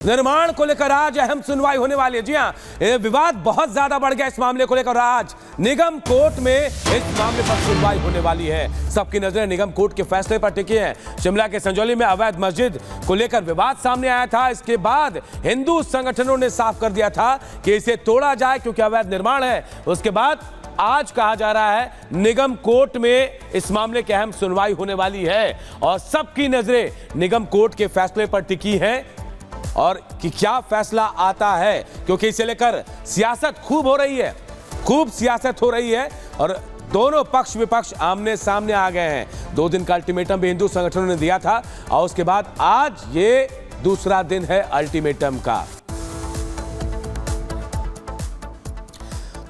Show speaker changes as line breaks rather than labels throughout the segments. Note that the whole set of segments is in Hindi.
निर्माण को लेकर आज अहम सुनवाई होने वाली है। जी हां, विवाद बहुत ज्यादा बढ़ गया इस मामले को लेकर। आज निगम कोर्ट में इस मामले पर सुनवाई होने वाली है। सबकी नजरें निगम कोर्ट के फैसले पर टिकी हैं। शिमला के संजौली में अवैध मस्जिद को लेकर विवाद सामने आया था। इसके बाद हिंदू संगठनों ने साफ कर दिया था कि इसे तोड़ा जाए क्योंकि अवैध निर्माण है। उसके बाद आज कहा जा रहा है निगम कोर्ट में इस मामले की अहम सुनवाई होने वाली है और सबकी नजरें निगम कोर्ट के फैसले पर टिकी हैं और कि क्या फैसला आता है, क्योंकि इसे लेकर सियासत खूब हो रही है, खूब सियासत हो रही है और दोनों पक्ष विपक्ष आमने सामने आ गए हैं। 2 दिन का अल्टीमेटम भी हिंदू संगठनों ने दिया था और उसके बाद आज ये दूसरा दिन है अल्टीमेटम का।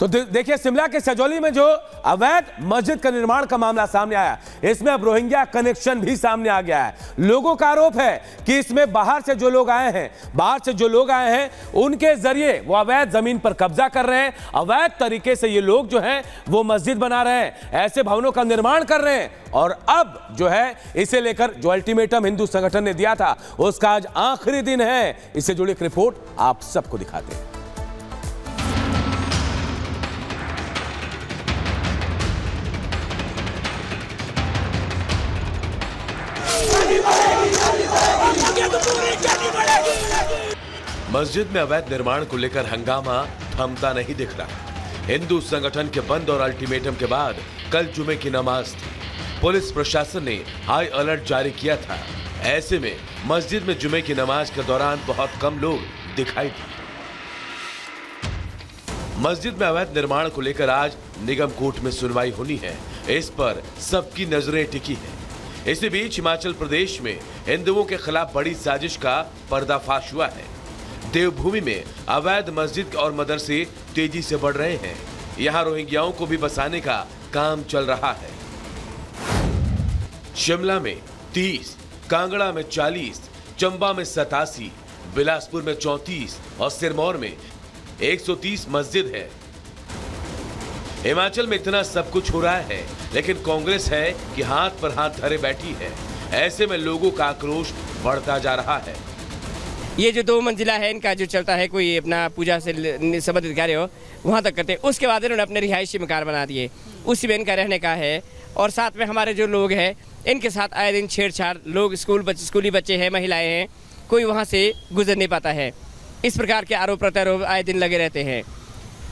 तो देखिए, शिमला के सजौली में जो अवैध मस्जिद का निर्माण का मामला सामने आया, इसमें अब रोहिंग्या कनेक्शन भी सामने आ गया है। लोगों का आरोप है कि इसमें बाहर से जो लोग आए हैं, उनके जरिए वो अवैध जमीन पर कब्जा कर रहे हैं। अवैध तरीके से ये लोग जो हैं वो मस्जिद बना रहे हैं, ऐसे भवनों का निर्माण कर रहे हैं। और अब जो है इसे लेकर जो अल्टीमेटम हिंदू संगठन ने दिया था उसका आज आखिरी दिन है। इससे जुड़ी एक रिपोर्ट आप सबको दिखाते हैं। मस्जिद में अवैध निर्माण को लेकर हंगामा थमता नहीं दिख रहा। हिंदू संगठन के बंद और अल्टीमेटम के बाद कल जुमे की नमाज थी। पुलिस प्रशासन ने हाई अलर्ट जारी किया था। ऐसे में मस्जिद में जुमे की नमाज के दौरान बहुत कम लोग दिखाई दिए। मस्जिद में अवैध निर्माण को लेकर आज निगम कोर्ट में सुनवाई होनी है। इस पर सबकी नजरें टिकी है। इसी बीच हिमाचल प्रदेश में हिंदुओं के खिलाफ बड़ी साजिश का पर्दाफाश हुआ है। देवभूमि में अवैध मस्जिद और मदरसे तेजी से बढ़ रहे हैं। यहां रोहिंग्याओं को भी बसाने का काम चल रहा है। शिमला में 30, कांगड़ा में 40, चंबा में 87, बिलासपुर में 34 और सिरमौर में 130 मस्जिद है। हिमाचल में इतना सब कुछ हो रहा है, लेकिन कांग्रेस है कि हाथ पर हाथ धरे बैठी है। ऐसे में लोगों का आक्रोश बढ़ता जा रहा है।
ये जो 2 मंजिला है, इनका जो चलता है, कोई अपना पूजा से संबंधित कार्य हो वहाँ तक करते हैं। उसके बाद इन्होंने अपने रिहायशी मकान बना दिए, उसी में इनका रहने का है। और साथ में हमारे जो लोग हैं इनके साथ आए दिन छेड़छाड़, लोग स्कूली बच्चे हैं, महिलाएं हैं, कोई वहाँ से गुजर नहीं पाता है। इस प्रकार के आरोप प्रत्यारोप आए दिन लगे रहते हैं।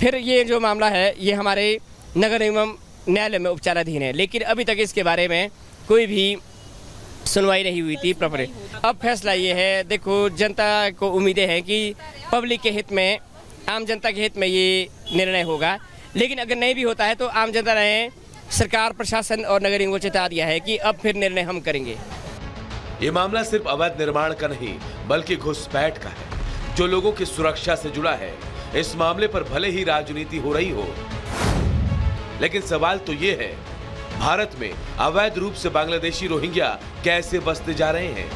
फिर ये जो मामला है ये हमारे नगर निगम न्यायालय में उपचाराधीन है, लेकिन अभी तक इसके बारे में कोई भी सुनवाई नहीं हुई थी प्रॉपर। अब फैसला ये है, देखो जनता को उम्मीदें हैं कि पब्लिक के हित में, आम जनता के हित में ये निर्णय होगा। लेकिन अगर नहीं भी होता है तो आम जनता ने सरकार, प्रशासन और नगर निगम को चेता दिया है कि अब फिर निर्णय हम करेंगे।
ये मामला सिर्फ अवैध निर्माण का नहीं बल्कि घुसपैठ का है, जो लोगों की सुरक्षा से जुड़ा है। इस मामले पर भले ही राजनीति हो रही हो, लेकिन सवाल तो ये है, भारत में अवैध रूप से बांग्लादेशी रोहिंग्या कैसे बसते जा रहे हैं?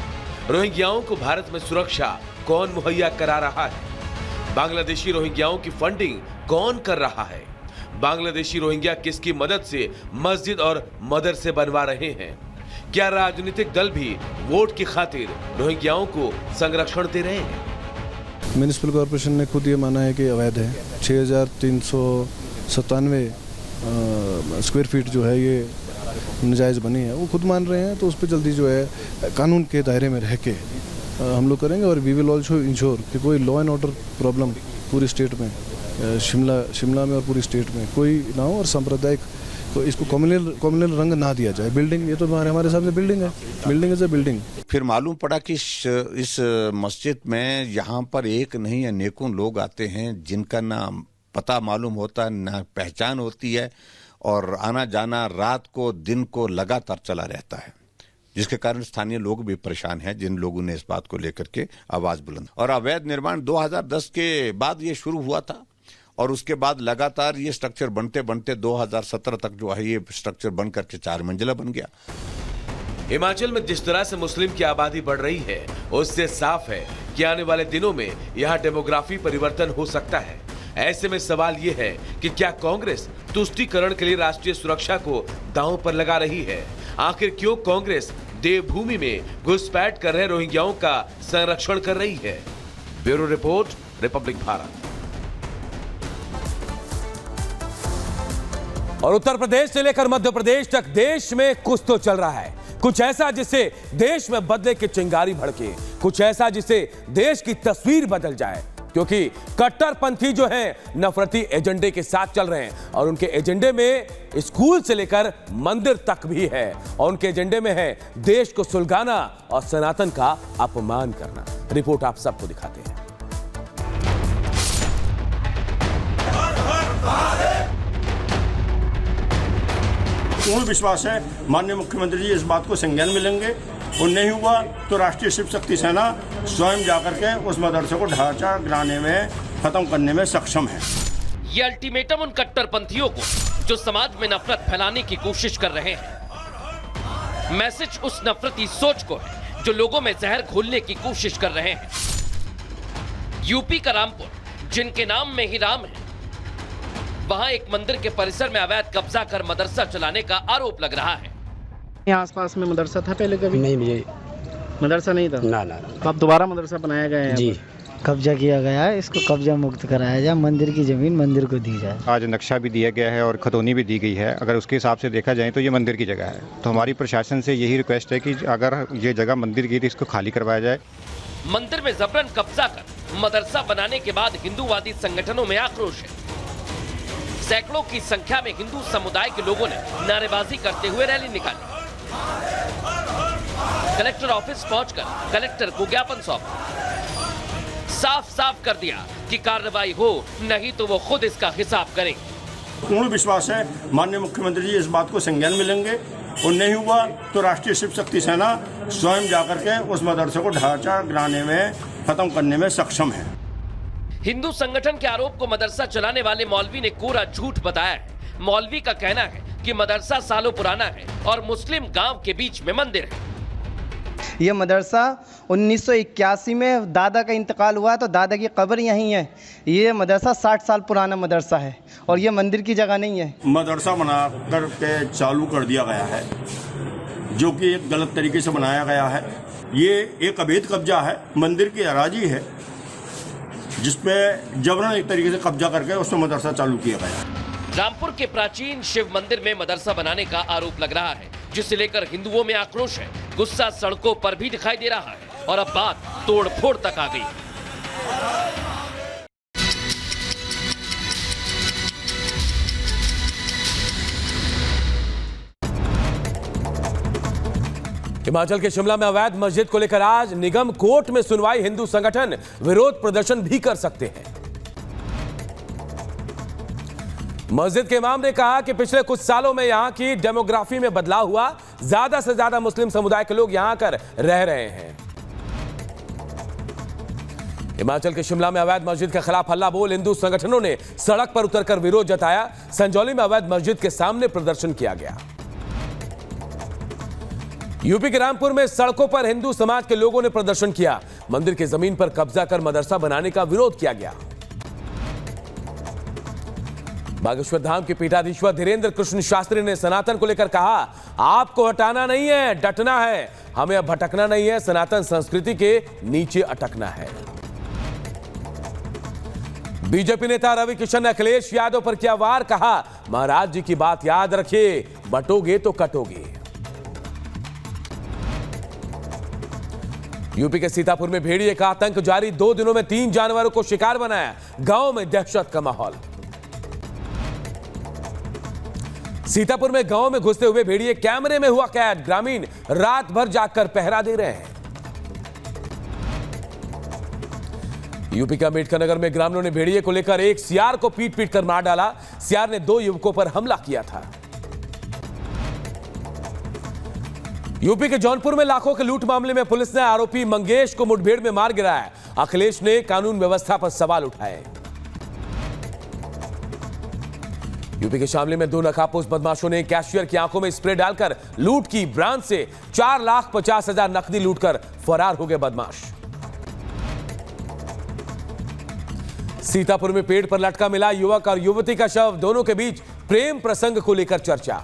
रोहिंग्याओं को भारत में सुरक्षा कौन मुहैया करा रहा है? बांग्लादेशी रोहिंग्याओं की फंडिंग कौन कर रहा है? बांग्लादेशी रोहिंग्या किसकी मदद से मस्जिद और मदरसे बनवा रहे हैं? क्या राजनीतिक दल भी वोट की खातिर रोहिंग्याओं को संरक्षण दे रहे हैं?
म्युनिसिपल कॉर्पोरेशन ने खुद ये माना है कि अवैध है। 6397 स्क्वायर फीट जो है ये नाजायज़ बनी है, वो खुद मान रहे हैं। तो उस पर जल्दी जो है कानून के दायरे में रह के हम लोग करेंगे और वी विल ऑल्सो इंश्योर कि कोई लॉ एंड ऑर्डर प्रॉब्लम पूरी स्टेट में, शिमला में और पूरी स्टेट में कोई ना हो और सांप्रदायिक तो इसको कम्युनल रंग ना दिया जाए। बिल्डिंग, ये तो हमारे सामने बिल्डिंग है, बिल्डिंग इज अ बिल्डिंग।
फिर मालूम पड़ा कि इस मस्जिद में यहाँ पर एक नहीं अनेकों लोग आते हैं जिनका ना पता मालूम होता, ना पहचान होती है और आना जाना रात को दिन को लगातार चला रहता है, जिसके कारण स्थानीय लोग भी परेशान हैं, जिन लोगों ने इस बात को लेकर के आवाज बुलंद। और अवैध निर्माण 2010 के बाद ये शुरू हुआ था और उसके बाद लगातार ये स्ट्रक्चर बनते बनते 2017 तक जो है ये स्ट्रक्चर बन करके 4 मंजिला बन गया।
हिमाचल में जिस तरह से मुस्लिम की आबादी बढ़ रही है, उससे साफ है कि आने वाले दिनों में यहाँ डेमोग्राफी परिवर्तन हो सकता है। ऐसे में सवाल ये है कि क्या कांग्रेस तुष्टीकरण के लिए राष्ट्रीय सुरक्षा को दांव पर लगा रही है? आखिर क्यों कांग्रेस देवभूमि में घुसपैठ कर रहे रोहिंग्याओं का संरक्षण कर रही है? Bureau report, Republic Bharat. और उत्तर प्रदेश से लेकर मध्य प्रदेश तक देश में कुछ तो चल रहा है, कुछ ऐसा जिससे देश में बदले की चिंगारी भड़के, कुछ ऐसा जिससे देश की तस्वीर बदल जाए, क्योंकि कट्टरपंथी जो हैं नफरती एजेंडे के साथ चल रहे हैं और उनके एजेंडे में स्कूल से लेकर मंदिर तक भी है और उनके एजेंडे में है देश को सुलगाना और सनातन का अपमान करना। रिपोर्ट आप सबको दिखाते हैं।
पूर्ण विश्वास है माननीय मुख्यमंत्री जी इस बात को संज्ञान में लेंगे और नहीं हुआ तो राष्ट्रीय शिव शक्ति सेना स्वयं जाकर के उस मदरसे को ढांचा गिराने में खत्म करने में सक्षम है।
ये अल्टीमेटम उन कट्टरपंथियों को जो समाज में नफरत फैलाने की कोशिश कर रहे हैं। मैसेज उस नफरती सोच को है जो लोगों में जहर घोलने की कोशिश कर रहे हैं। यूपी का रामपुर, जिनके नाम में ही राम है, वहां एक मंदिर के परिसर में अवैध कब्जा कर मदरसा चलाने का आरोप लग रहा है।
यहाँ आसपास में मदरसा था पहले कभी?
नहीं भैया,
मदरसा नहीं था।
ना ना
तो अब दोबारा मदरसा बनाया गया है?
जी,
कब्जा किया गया है, इसको कब्जा मुक्त कराया जाए, मंदिर की जमीन मंदिर को दी जाए।
आज नक्शा भी दिया गया है और खतौनी भी दी गई है। अगर उसके हिसाब से देखा जाए तो ये मंदिर की जगह है, तो हमारी प्रशासन से यही रिक्वेस्ट है कि अगर ये जगह मंदिर की तो इसको खाली करवाया जाए।
मंदिर में जबरन कब्जा कर मदरसा बनाने के बाद हिंदूवादी संगठनों में आक्रोश है। सैकड़ों की संख्या में हिंदू समुदाय के लोगों ने नारेबाजी करते हुए रैली निकाली। कलेक्टर ऑफिस पहुंचकर कलेक्टर को ज्ञापन सौंपा। साफ साफ कर दिया कि कार्रवाई हो, नहीं तो वो खुद इसका हिसाब करें।
पूर्ण विश्वास है माननीय मुख्यमंत्री जी इस बात को संज्ञान में लेंगे और नहीं हुआ तो राष्ट्रीय शिव शक्ति सेना स्वयं जाकर के उस मदरसे को ढांचा गिराने में खत्म करने में सक्षम है।
हिंदू संगठन के आरोप को मदरसा चलाने वाले मौलवी ने कोरा झूठ बताया है। मौलवी का कहना है कि मदरसा सालों पुराना है और मुस्लिम गांव के बीच में मंदिर है।
ये मदरसा 1981 में दादा का इंतकाल हुआ तो दादा की कब्र यहीं है। ये मदरसा 60 साल पुराना मदरसा है और ये मंदिर की जगह नहीं है।
मदरसा बना कर के चालू कर दिया गया है, जो कि एक गलत तरीके से बनाया गया है। ये एक अवैध कब्जा है, मंदिर की अराजी है, जिसपे जबरन एक तरीके से कब्जा करके उसमें मदरसा चालू किया गया।
रामपुर के प्राचीन शिव मंदिर में मदरसा बनाने का आरोप लग रहा है, जिसे लेकर हिंदुओं में आक्रोश है। गुस्सा सड़कों पर भी दिखाई दे रहा है और अब बात तोड़-फोड़ तक आ गई।
हिमाचल के शिमला में अवैध मस्जिद को लेकर आज निगम कोर्ट में सुनवाई। हिंदू संगठन विरोध प्रदर्शन भी कर सकते हैं। मस्जिद के इमाम ने कहा कि पिछले कुछ सालों में यहां की डेमोग्राफी में बदलाव हुआ, ज्यादा से ज्यादा मुस्लिम समुदाय के लोग यहां आकर रह रहे हैं। हिमाचल के शिमला में अवैध मस्जिद के खिलाफ हल्ला बोल हिंदू संगठनों ने सड़क पर उतरकर विरोध जताया। संजौली में अवैध मस्जिद के सामने प्रदर्शन किया गया। यूपी के रामपुर में सड़कों पर हिंदू समाज के लोगों ने प्रदर्शन किया। मंदिर की जमीन पर कब्जा कर मदरसा बनाने का विरोध किया गया। बागेश्वर धाम के पीठाधीश्वर धीरेन्द्र कृष्ण शास्त्री ने सनातन को लेकर कहा, आपको हटाना नहीं है, डटना है। हमें अब भटकना नहीं है, सनातन संस्कृति के नीचे अटकना है। बीजेपी नेता रवि किशन ने अखिलेश यादव पर किया वार, कहा महाराज जी की बात याद रखिए, बटोगे तो कटोगे। यूपी के सीतापुर में भेड़िए का आतंक जारी, 2 दिनों में 3 जानवरों को शिकार बनाया। गांव में दहशत का माहौल। सीतापुर में गांव में घुसते हुए भेड़िए कैमरे में हुआ कैद। ग्रामीण रात भर जागकर पहरा दे रहे हैं। यूपी के अंबेडकर नगर में ग्रामीणों ने भेड़िए को लेकर एक सियार को पीट पीट कर मार डाला। सियार ने 2 युवकों पर हमला किया था। यूपी के जौनपुर में लाखों के लूट मामले में पुलिस ने आरोपी मंगेश को मुठभेड़ में मार गिराया। अखिलेश ने कानून व्यवस्था पर सवाल उठाए। यूपी के शामली में 2 नकाबपोश बदमाशों ने कैशियर की आंखों में स्प्रे डालकर लूट की। ब्रांच से 4,50,000 नकदी लूटकर फरार हो गए बदमाश। सीतापुर में पेड़ पर लटका मिला युवक और युवती का शव, दोनों के बीच प्रेम प्रसंग को लेकर चर्चा।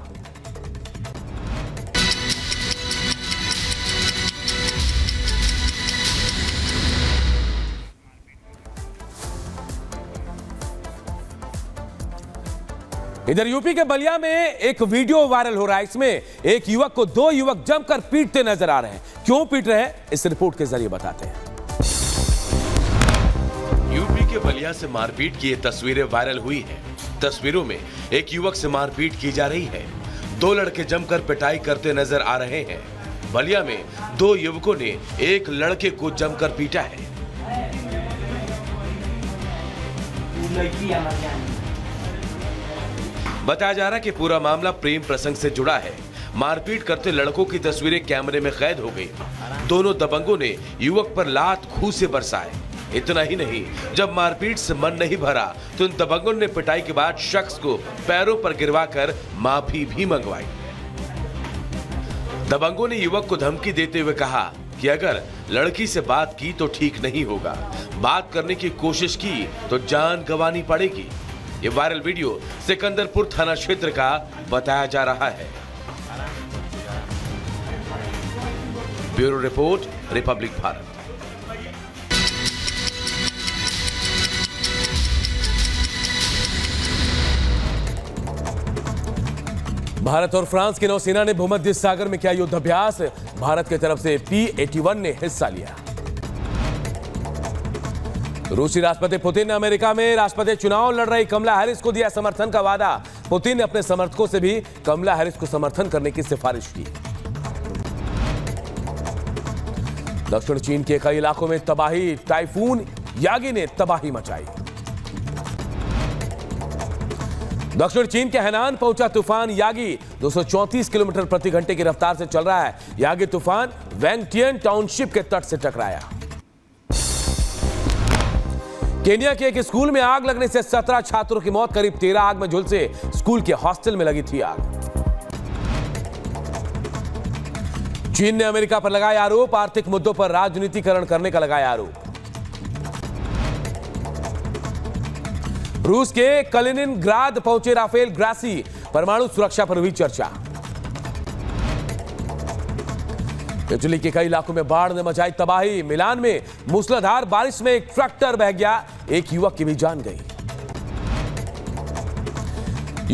इधर यूपी के बलिया में एक वीडियो वायरल हो रहा है। इसमें एक युवक को दो युवक जमकर पीटते नजर आ रहे हैं। क्यों पीट रहे हैं, इस रिपोर्ट के जरिए बताते हैं।
यूपी के बलिया से मारपीट की ये तस्वीरें वायरल हुई हैं। तस्वीरों में एक युवक से मारपीट की जा रही है। दो लड़के जमकर पिटाई करते नजर आ रहे हैं। बलिया में दो युवकों ने एक लड़के को जमकर पीटा है। बताया जा रहा है कि पूरा मामला प्रेम प्रसंग से जुड़ा है। मारपीट करते लड़कों की तस्वीरें कैमरे में कैद हो गई। दोनों दबंगों ने युवक पर लात घूंसे बरसाए। इतना ही नहीं, जब मारपीट से मन नहीं भरा तो इन दबंगों ने पिटाई के बाद शख्स को पैरों पर गिरवाकर माफी भी मंगवाई। दबंगों ने युवक को धमकी देते हुए कहा कि अगर लड़की से बात की तो ठीक नहीं होगा, बात करने की कोशिश की तो जान गंवानी पड़ेगी। ये वायरल वीडियो सिकंदरपुर थाना क्षेत्र का बताया जा रहा है। Bureau report, Republic Bharat.
Bharat और फ्रांस की नौसेना ने भूमध्य सागर में किया युद्धाभ्यास। भारत की तरफ से P-81 ने हिस्सा लिया। रूसी राष्ट्रपति पुतिन ने अमेरिका में राष्ट्रपति चुनाव लड़ रही कमला हैरिस को दिया समर्थन का वादा। पुतिन ने अपने समर्थकों से भी कमला हैरिस को समर्थन करने की सिफारिश की। दक्षिण चीन के कई इलाकों में तबाही। टाइफून यागी ने तबाही मचाई। दक्षिण चीन के हैनान पहुंचा तूफान यागी। 234 किलोमीटर प्रति घंटे की रफ्तार से चल रहा है। यागी तूफान वैंगटियन टाउनशिप के तट से टकराया। केन्या के एक स्कूल में आग लगने से 17 छात्रों की मौत। करीब 13 आग में झुलसे स्कूल के हॉस्टल में लगी थी आग। चीन ने अमेरिका पर लगाया आरोप। आर्थिक मुद्दों पर राजनीतिकरण करने का लगाया आरोप। रूस के कलिनिनग्राद पहुंचे राफेल ग्रासी। परमाणु सुरक्षा पर हुई चर्चा। इटली के कई इलाकों में बाढ़ ने मचाई तबाही। मिलान में मूसलाधार बारिश में एक ट्रैक्टर बह गया। एक युवक की भी जान गई।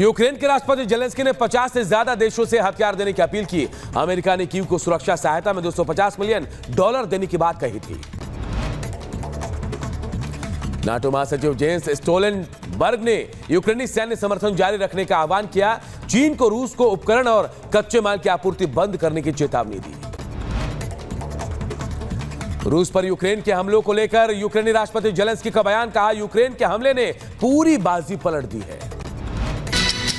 यूक्रेन के राष्ट्रपति जेलेंस्की ने 50 से ज्यादा देशों से हथियार देने की अपील की। अमेरिका ने कीव को सुरक्षा सहायता में $250 मिलियन देने की बात कही थी। नाटो महासचिव जेंस स्टोलनबर्ग ने यूक्रेनी सैन्य समर्थन जारी रखने का आह्वान किया। चीन को रूस को उपकरण और कच्चे माल की आपूर्ति बंद करने की चेतावनी दी। रूस पर यूक्रेन के हमलों को लेकर यूक्रेनी राष्ट्रपति जेलेंस्की का बयान। कहा, यूक्रेन के हमले ने पूरी बाजी पलट दी है।